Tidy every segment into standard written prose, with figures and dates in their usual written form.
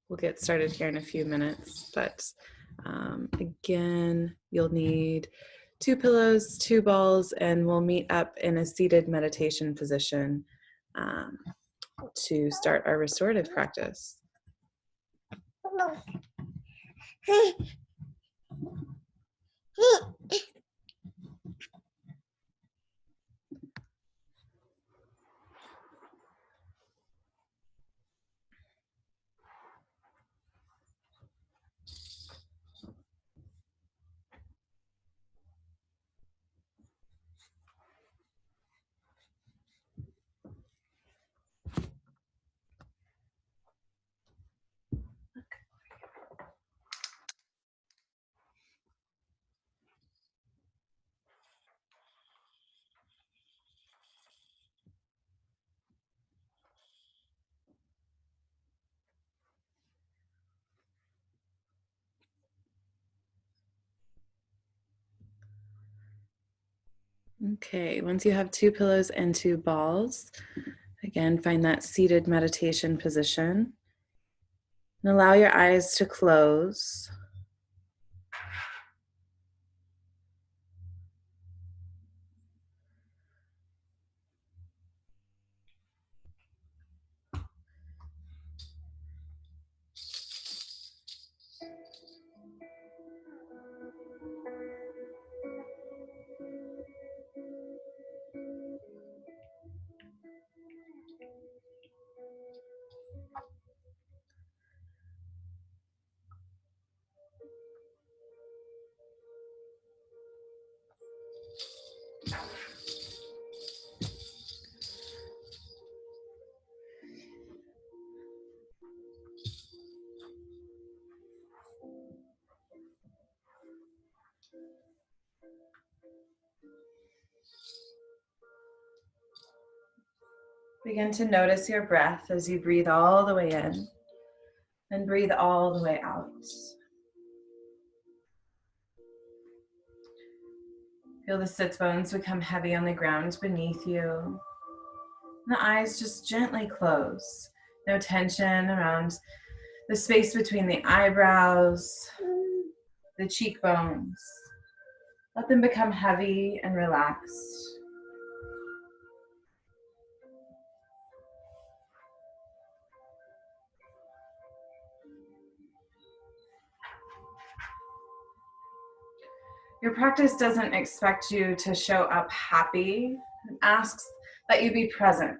We'll get started here in a few minutes, but again, you'll need 2 pillows, 2 balls, and we'll meet up in a seated meditation position to start our restorative practice. Okay, once you have 2 pillows and 2 balls, again, find that seated meditation position and allow your eyes to close. Begin to notice your breath as you breathe all the way in and breathe all the way out. Feel the sits bones become heavy on the ground beneath you. And the eyes just gently close. No tension around the space between the eyebrows, the cheekbones. Let them become heavy and relaxed. Your practice doesn't expect you to show up happy. It asks that you be present.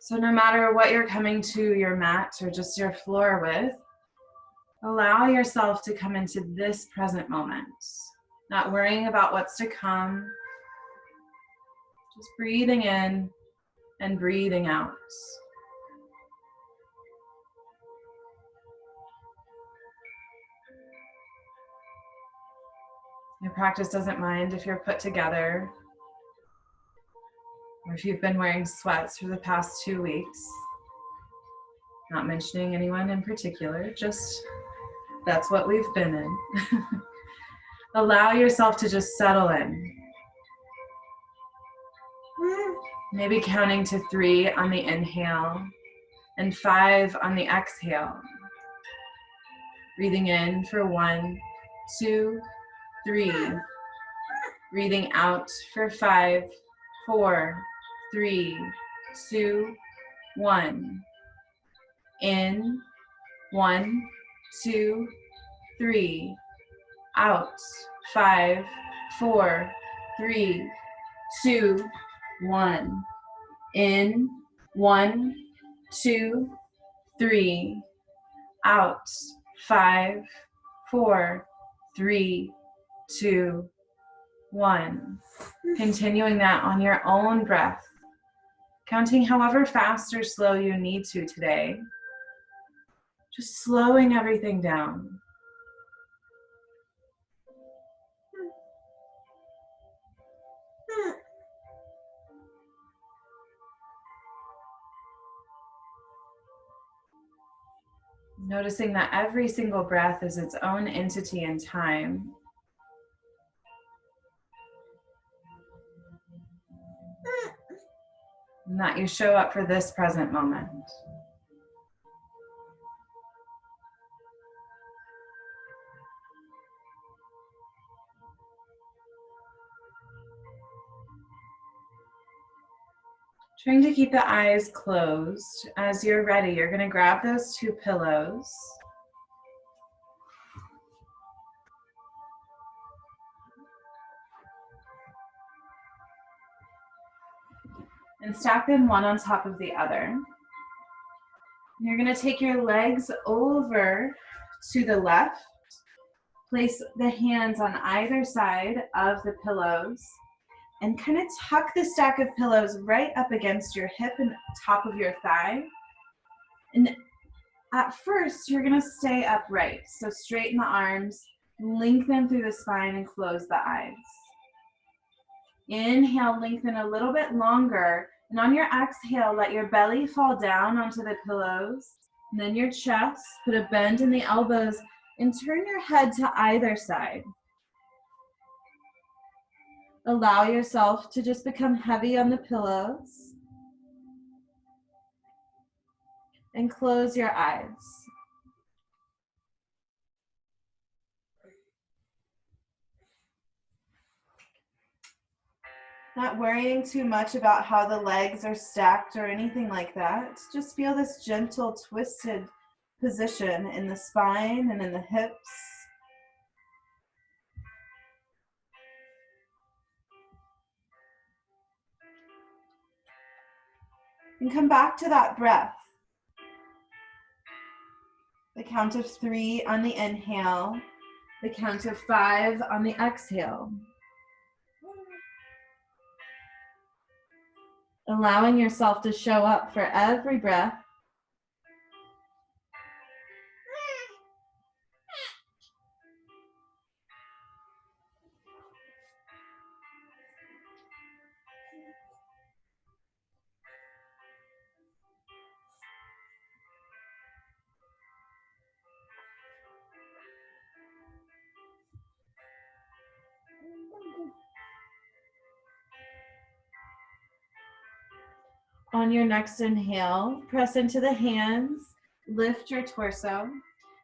So no matter what you're coming to your mat or just your floor with, allow yourself to come into this present moment, not worrying about what's to come, just breathing in and breathing out. Your practice doesn't mind if you're put together or if you've been wearing sweats for the past 2 weeks. Not mentioning anyone in particular, just that's what we've been in. Allow yourself to just settle in. Maybe counting to 3 on the inhale and 5 on the exhale. Breathing in for 1, 2, 3. Breathing out for 5, 4, 3, 2, 1. In, 1, 2, 3. Out, 5, 4, 3, 2, 1. In, 1, 2, 3. Out, 5, 4, 3, 2, 1. Continuing that on your own breath, counting however fast or slow you need to today. Just slowing everything down. Noticing that every single breath is its own entity in time. And that you show up for this present moment. Trying to keep the eyes closed. As you're ready, you're going to grab those two pillows. And stack them one on top of the other. You're going to take your legs over to the left. Place the hands on either side of the pillows and kind of tuck the stack of pillows right up against your hip and top of your thigh. And at first, you're going to stay upright. So straighten the arms, lengthen through the spine, and close the eyes. Inhale, lengthen a little bit longer. And on your exhale, let your belly fall down onto the pillows. And then your chest, put a bend in the elbows, and turn your head to either side. Allow yourself to just become heavy on the pillows. And close your eyes. Not worrying too much about how the legs are stacked or anything like that. Just feel this gentle twisted position in the spine and in the hips. And come back to that breath. The count of 3 on the inhale, the count of 5 on the exhale. Allowing yourself to show up for every breath. On your next inhale, press into the hands, lift your torso.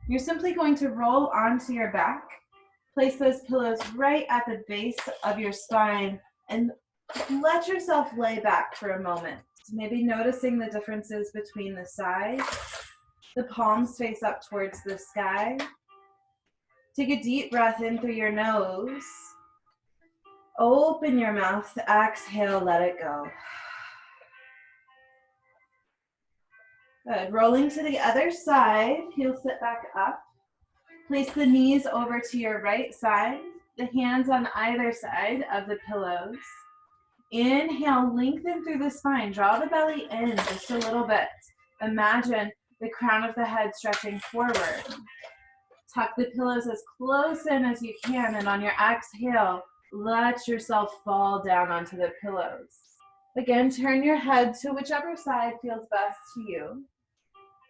You're simply going to roll onto your back. Place those pillows right at the base of your spine and let yourself lay back for a moment. Maybe noticing the differences between the sides. The palms face up towards the sky. Take a deep breath in through your nose. Open your mouth, exhale, let it go. Good. Rolling to the other side, heels sit back up. Place the knees over to your right side, the hands on either side of the pillows. Inhale, lengthen through the spine. Draw the belly in just a little bit. Imagine the crown of the head stretching forward. Tuck the pillows as close in as you can, and on your exhale, let yourself fall down onto the pillows. Again, turn your head to whichever side feels best to you.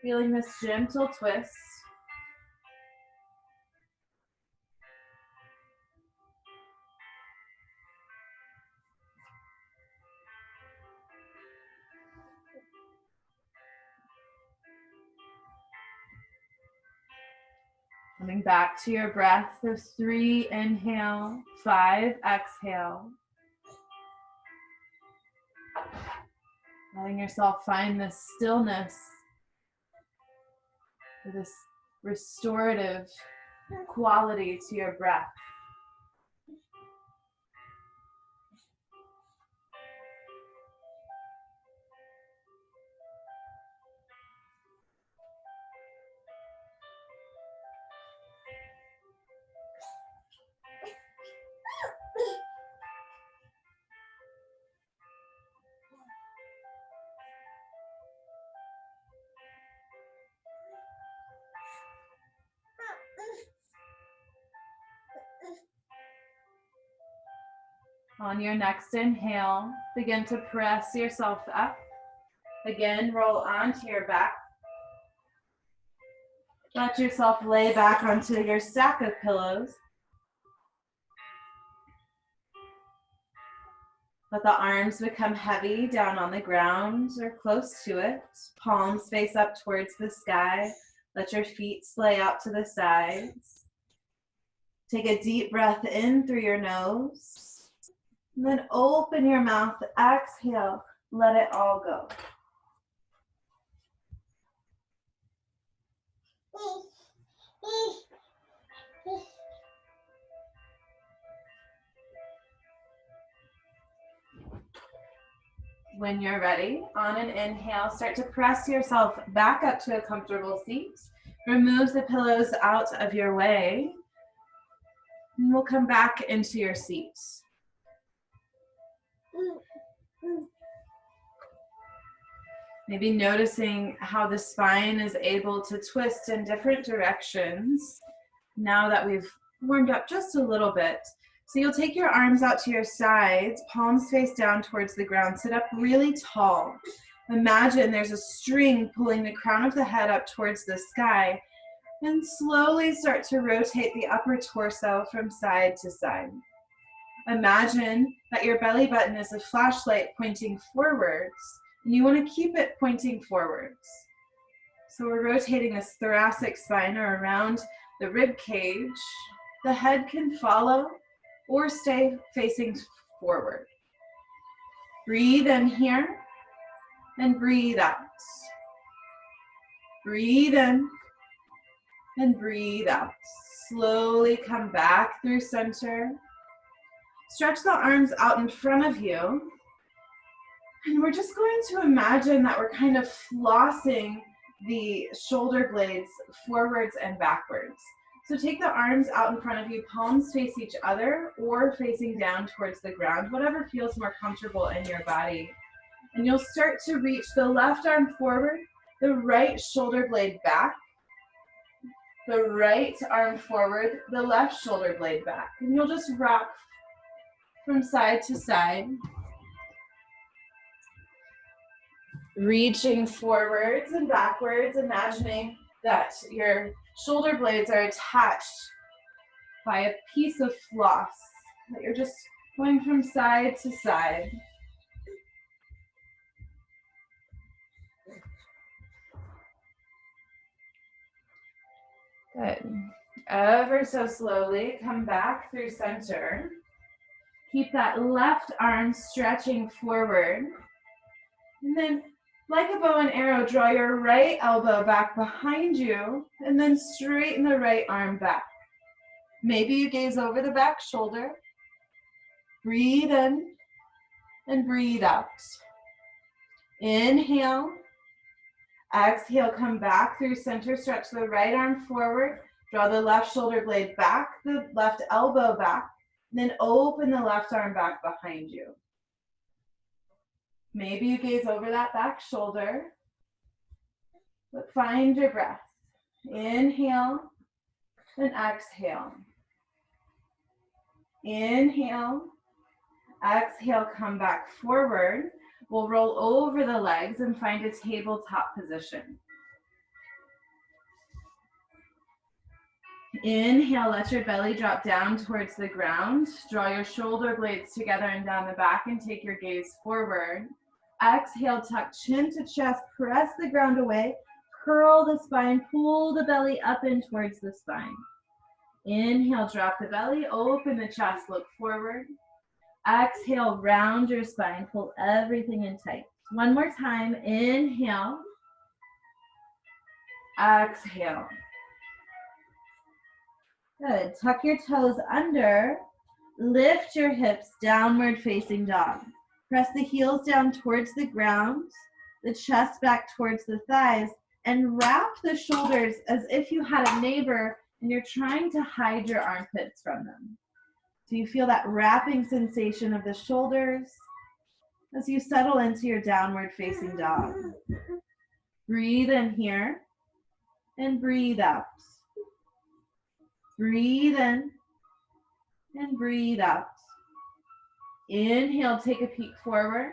Feeling this gentle twist. Coming back to your breath of 3, inhale, 5, exhale. Letting yourself find this stillness, this restorative quality to your breath. On your next inhale, begin to press yourself up. Again, roll onto your back. Let yourself lay back onto your stack of pillows. Let the arms become heavy down on the ground or close to it. Palms face up towards the sky. Let your feet splay out to the sides. Take a deep breath in through your nose. And then open your mouth, exhale, Let it all go. When you're ready, on an inhale, start to press yourself back up to a comfortable seat. Remove the pillows out of your way. And we'll come back into your seat. Maybe noticing how the spine is able to twist in different directions now that we've warmed up just a little bit. So you'll take your arms out to your sides, palms face down towards the ground. Sit up really tall. Imagine there's a string pulling the crown of the head up towards the sky, and slowly start to rotate the upper torso from side to side. Imagine that your belly button is a flashlight pointing forwards, and you want to keep it pointing forwards. So we're rotating this thoracic spine or around the rib cage. The head can follow or stay facing forward. Breathe in here and breathe out. Breathe in and breathe out. Slowly come back through center. Stretch the arms out in front of you. And we're just going to imagine that we're kind of flossing the shoulder blades forwards and backwards. So take the arms out in front of you, palms face each other or facing down towards the ground, whatever feels more comfortable in your body. And you'll start to reach the left arm forward, the right shoulder blade back, the right arm forward, the left shoulder blade back. And you'll just rock from side to side. Reaching forwards and backwards, imagining that your shoulder blades are attached by a piece of floss, that you're just going from side to side. Good. Ever so slowly, come back through center. Keep that left arm stretching forward. And then, like a bow and arrow, draw your right elbow back behind you and then straighten the right arm back. Maybe you gaze over the back shoulder. Breathe in and breathe out. Inhale. Exhale, come back through center. Stretch the right arm forward. Draw the left shoulder blade back, the left elbow back. Then open the left arm back behind you. Maybe you gaze over that back shoulder, but find your breath. Inhale and exhale. Inhale, exhale, come back forward. We'll roll over the legs and find a tabletop position. Inhale, let your belly drop down towards the ground. Draw your shoulder blades together and down the back and take your gaze forward. Exhale, tuck chin to chest, press the ground away, curl the spine, pull the belly up and towards the spine. Inhale, drop the belly, open the chest, look forward. Exhale, round your spine, pull everything in tight. One more time, inhale. Exhale. Good, tuck your toes under, lift your hips, downward facing dog. Press the heels down towards the ground, the chest back towards the thighs, and wrap the shoulders as if you had a neighbor and you're trying to hide your armpits from them. Do you feel that wrapping sensation of the shoulders as you settle into your downward facing dog? Breathe in here and breathe out. Breathe in and breathe out. Inhale, take a peek forward.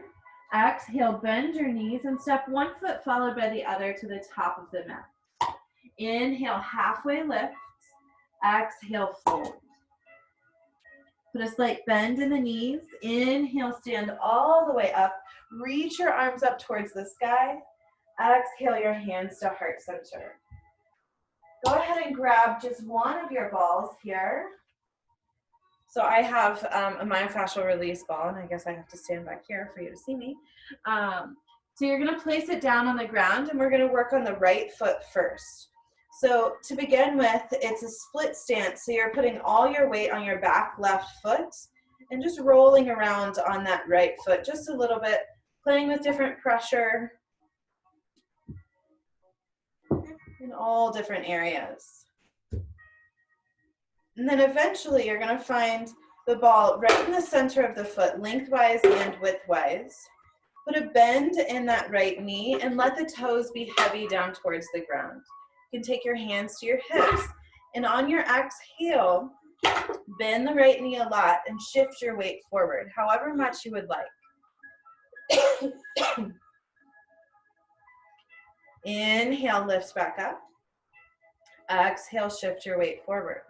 Exhale, bend your knees and step one foot followed by the other to the top of the mat. Inhale, halfway lift. Exhale, fold. Put a slight bend in the knees. Inhale, stand all the way up. Reach your arms up towards the sky. Exhale your hands to heart center. Go ahead and grab just one of your balls here. So I have a myofascial release ball, and I guess I have to stand back here for you to see me. So you're gonna place it down on the ground, and we're gonna work on the right foot first. So to begin with, it's a split stance. So you're putting all your weight on your back left foot and just rolling around on that right foot just a little bit, playing with different pressure in all different areas. And then eventually you're going to find the ball right in the center of the foot, lengthwise and widthwise. Put a bend in that right knee and let the toes be heavy down towards the ground. You can take your hands to your hips, and on your exhale, bend the right knee a lot and shift your weight forward, however much you would like. Inhale, lift back up. Exhale, shift your weight forward.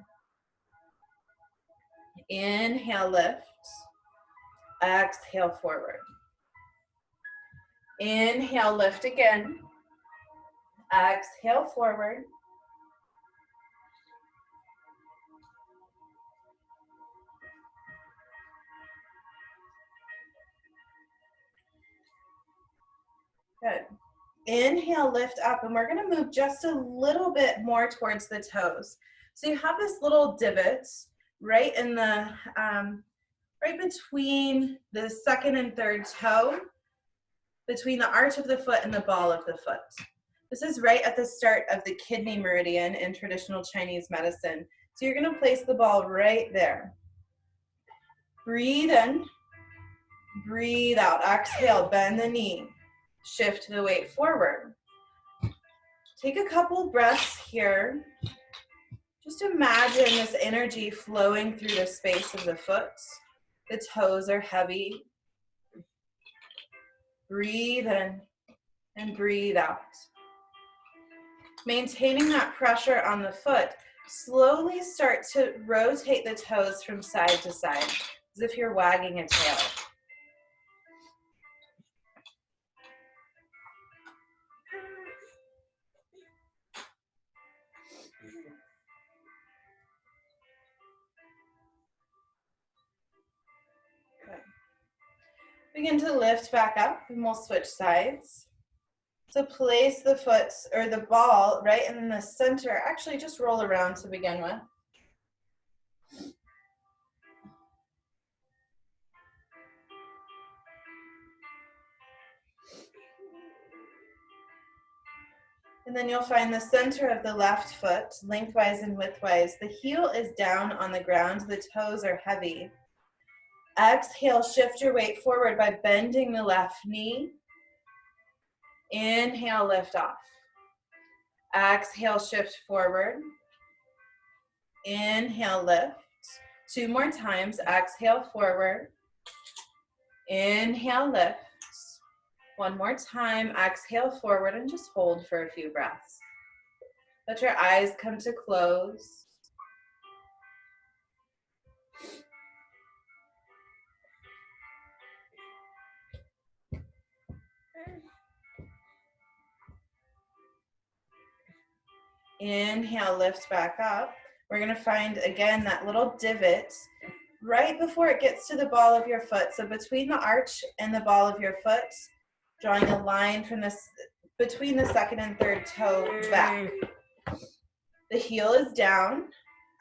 Inhale, lift. Exhale, forward. Inhale, lift again. Exhale, forward. Good. Inhale, lift up, and we're going to move just a little bit more towards the toes. So you have this little divot right in the right between the second and third toe, between the arch of the foot and the ball of the foot. This is right at the start of the kidney meridian in traditional Chinese medicine. So you're going to place the ball right there. Breathe in, breathe out. Exhale, bend the knee. Shift the weight forward. Take a couple breaths here. Just imagine this energy flowing through the space of the foot. The toes are heavy. Breathe in and breathe out. Maintaining that pressure on the foot, slowly start to rotate the toes from side to side, as if you're wagging a tail. Good. Begin to lift back up, and we'll switch sides. So place the foot or the ball right in the center. Actually, just roll around to begin with. And then you'll find the center of the left foot, lengthwise and widthwise. The heel is down on the ground. The toes are heavy. Exhale, shift your weight forward by bending the left knee. Inhale, lift off. Exhale, shift forward. Inhale, lift. 2 more times. Exhale, forward. Inhale, lift. 1 more time. Exhale, forward, and just hold for a few breaths. Let your eyes come to close. Inhale, lift back up. We're going to find, again, that little divot right before it gets to the ball of your foot. So between the arch and the ball of your foot, drawing a line from this between the second and third toe back. The heel is down.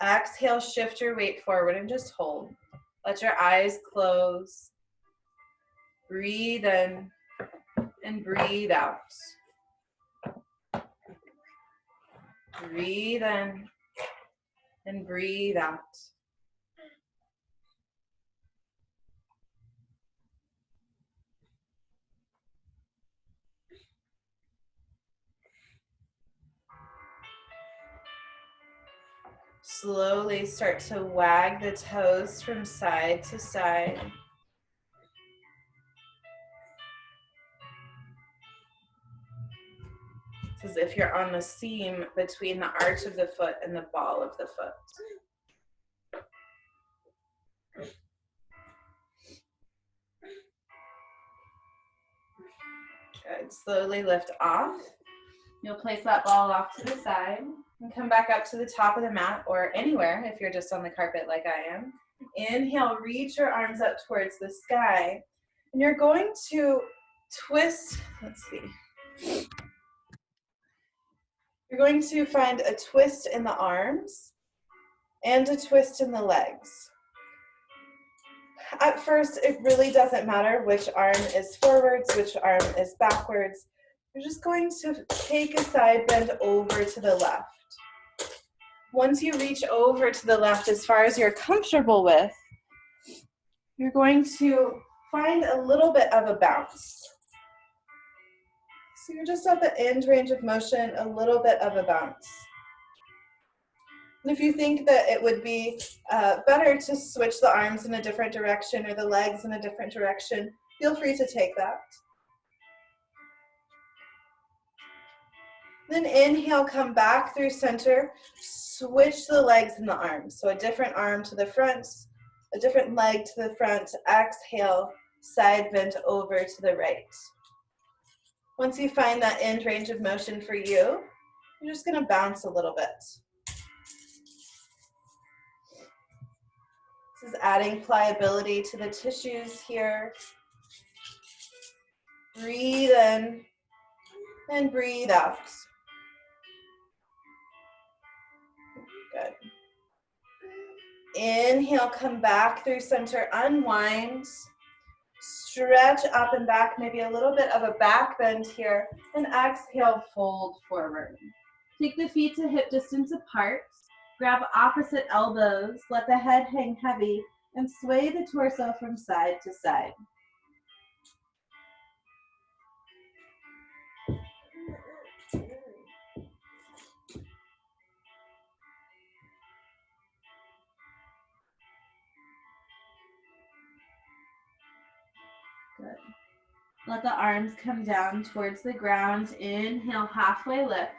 Exhale, shift your weight forward and just hold. Let your eyes close. Breathe in and breathe out. Breathe in and breathe out. Slowly start to wag the toes from side to side. It's as if you're on the seam between the arch of the foot and the ball of the foot. Good. Slowly lift off. You'll place that ball off to the side and come back up to the top of the mat or anywhere if you're just on the carpet like I am. Inhale, reach your arms up towards the sky. And you're going to twist, let's see. You're going to find a twist in the arms and a twist in the legs. At first, it really doesn't matter which arm is forwards, which arm is backwards. You're just going to take a side bend over to the left. Once you reach over to the left as far as you're comfortable with, you're going to find a little bit of a bounce. So you're just at the end range of motion, a little bit of a bounce. And if you think that it would be better to switch the arms in a different direction or the legs in a different direction, feel free to take that. Then inhale, come back through center, switch the legs and the arms. So a different arm to the front, a different leg to the front. Exhale, side bend over to the right. Once you find that end range of motion for you, you're just going to bounce a little bit. This is adding pliability to the tissues here. Breathe in and breathe out. Good. Inhale, come back through center, unwind. Stretch up and back, maybe a little bit of a back bend here. And exhale, fold forward. Take the feet to hip distance apart. Grab opposite elbows, let the head hang heavy, and sway the torso from side to side. Good. Let the arms come down towards the ground. Inhale, halfway lift.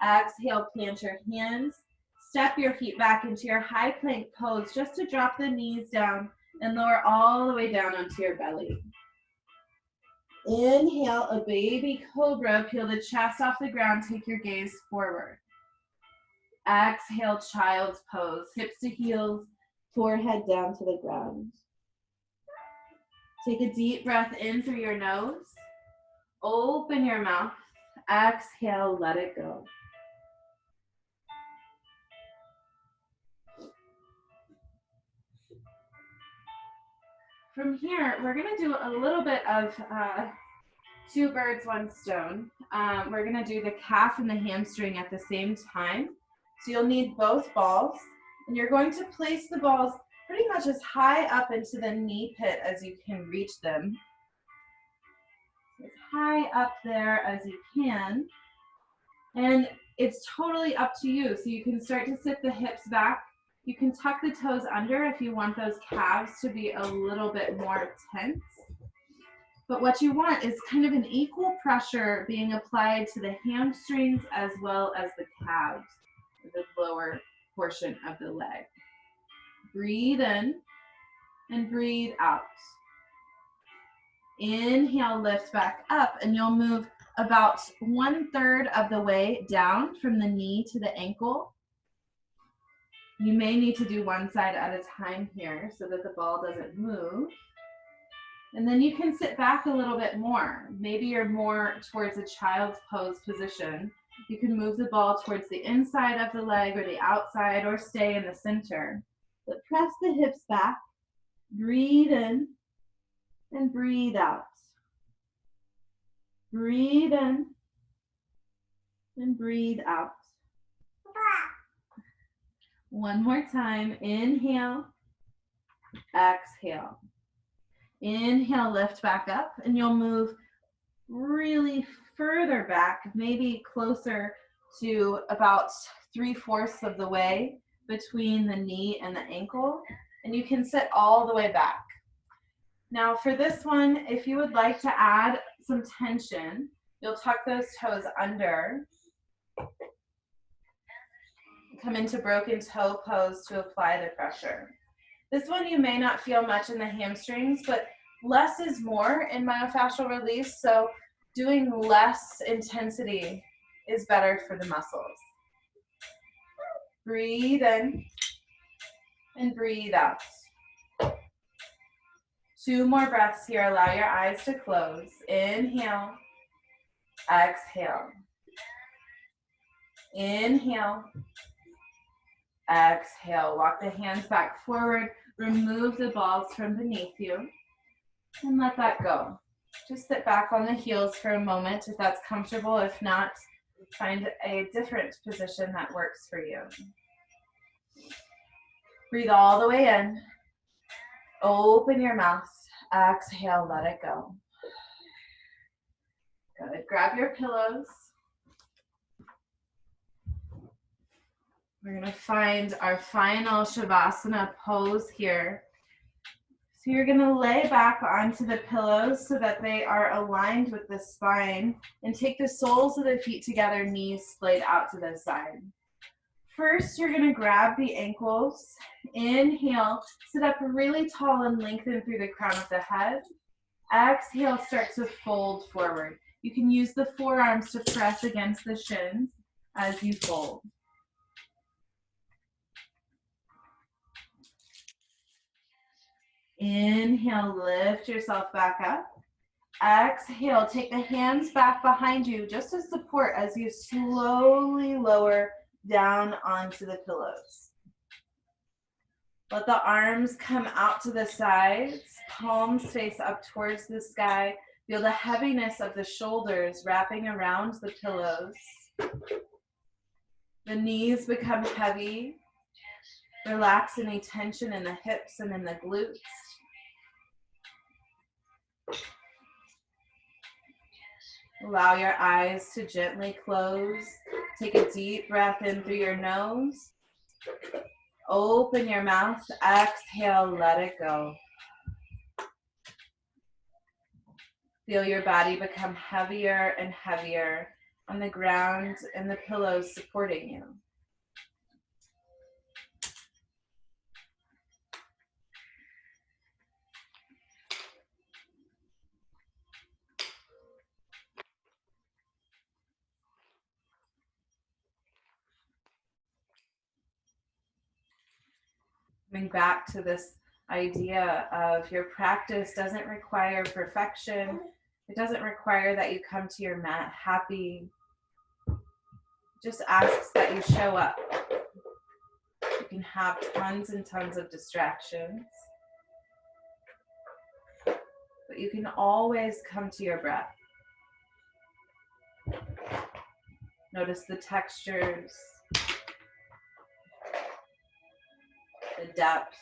Exhale, plant your hands. Step your feet back into your high plank pose just to drop the knees down and lower all the way down onto your belly. Inhale, a baby cobra. Peel the chest off the ground. Take your gaze forward. Exhale, child's pose. Hips to heels, forehead down to the ground. Take a deep breath in through your nose. Open your mouth. Exhale, let it go. From here, we're going to do a little bit of two birds, one stone. We're going to do the calf and the hamstring at the same time. So you'll need both balls, and you're going to place the balls pretty much as high up into the knee pit as you can reach them. As high up there as you can. And it's totally up to you. So you can start to sit the hips back. You can tuck the toes under if you want those calves to be a little bit more tense. But what you want is kind of an equal pressure being applied to the hamstrings as well as the calves, the lower portion of the leg. Breathe in and breathe out. Inhale, lift back up, and you'll move about 1/3 of the way down from the knee to the ankle. You may need to do one side at a time here so that the ball doesn't move. And then you can sit back a little bit more. Maybe you're more towards a child's pose position. You can move the ball towards the inside of the leg or the outside, or stay in the center. But press the hips back, breathe in, and breathe out. Breathe in, and breathe out. One more time. Inhale, exhale. Inhale, lift back up, and you'll move really further back, maybe closer to about 3/4 of the way between the knee and the ankle, and you can sit all the way back. Now for this one, if you would like to add some tension, you'll tuck those toes under. Come into broken toe pose to apply the pressure. This one you may not feel much in the hamstrings, but less is more in myofascial release, so doing less intensity is better for the muscles. Breathe in and breathe out. 2 more breaths here. Allow your eyes to close. Inhale, exhale. Inhale, exhale. Walk the hands back forward. Remove the balls from beneath you and let that go. Just sit back on the heels for a moment if that's comfortable. If not, find a different position that works for you. Breathe all the way in. Open your mouth. Exhale, let it go. Good. Grab your pillows. We're going to find our final Shavasana pose here. So you're going to lay back onto the pillows so that they are aligned with the spine, and take the soles of the feet together, knees splayed out to the side. First, you're going to grab the ankles. Inhale, sit up really tall and lengthen through the crown of the head. Exhale, start to fold forward. You can use the forearms to press against the shins as you fold. Inhale, lift yourself back up. Exhale, take the hands back behind you just as support as you slowly lower down onto the pillows. Let the arms come out to the sides, palms face up towards the sky. Feel the heaviness of the shoulders wrapping around the pillows. The knees become heavy. Relax any tension in the hips and in the glutes. Allow your eyes to gently close. Take a deep breath in through your nose. Open your mouth. Exhale, let it go. Feel your body become heavier and heavier on the ground and the pillows supporting you. Coming back to this idea of your practice doesn't require perfection. It doesn't require that you come to your mat happy. It just asks that you show up. You can have tons and tons of distractions, but you can always come to your breath. Notice the textures, the depth.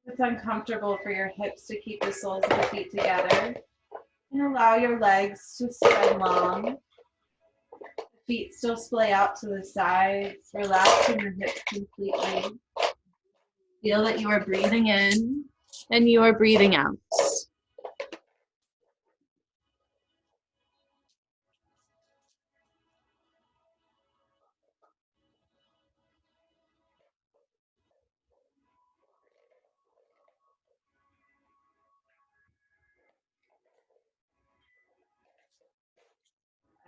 If it's uncomfortable for your hips to keep the soles of the feet together, and allow your legs to spread long. The feet still splay out to the sides, relaxing the hips completely. Feel that you are breathing in and you are breathing out.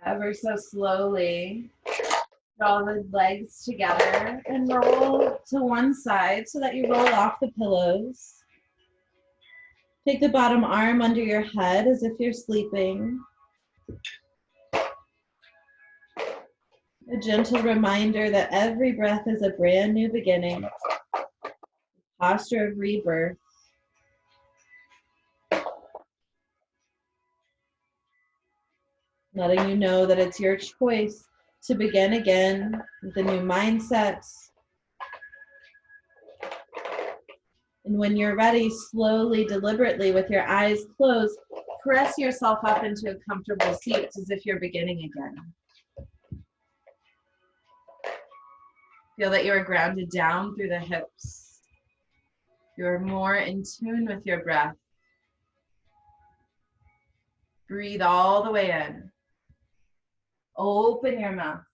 Ever so slowly, draw the legs together and roll to one side so that you roll off the pillows. Take the bottom arm under your head as if you're sleeping. A gentle reminder that every breath is a brand new beginning, posture of rebirth. Letting you know that it's your choice to begin again with a new mindset. And when you're ready, slowly, deliberately, with your eyes closed, press yourself up into a comfortable seat as if you're beginning again. Feel that you are grounded down through the hips. You are more in tune with your breath. Breathe all the way in. Open your mouth.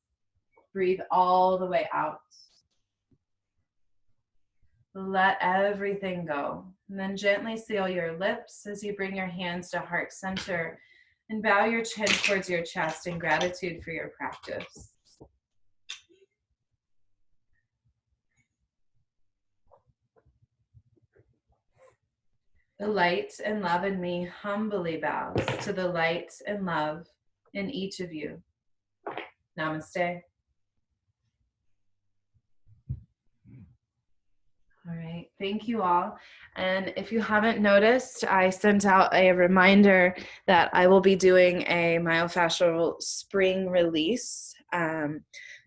Breathe all the way out. Let everything go. And then gently seal your lips as you bring your hands to heart center and bow your chin towards your chest in gratitude for your practice. The light and love in me humbly bows to the light and love in each of you. Namaste. All right, thank you all. And if you haven't noticed, I sent out a reminder that I will be doing a myofascial spring release.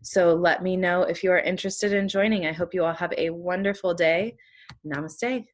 So let me know if you are interested in joining. I hope you all have a wonderful day. Namaste.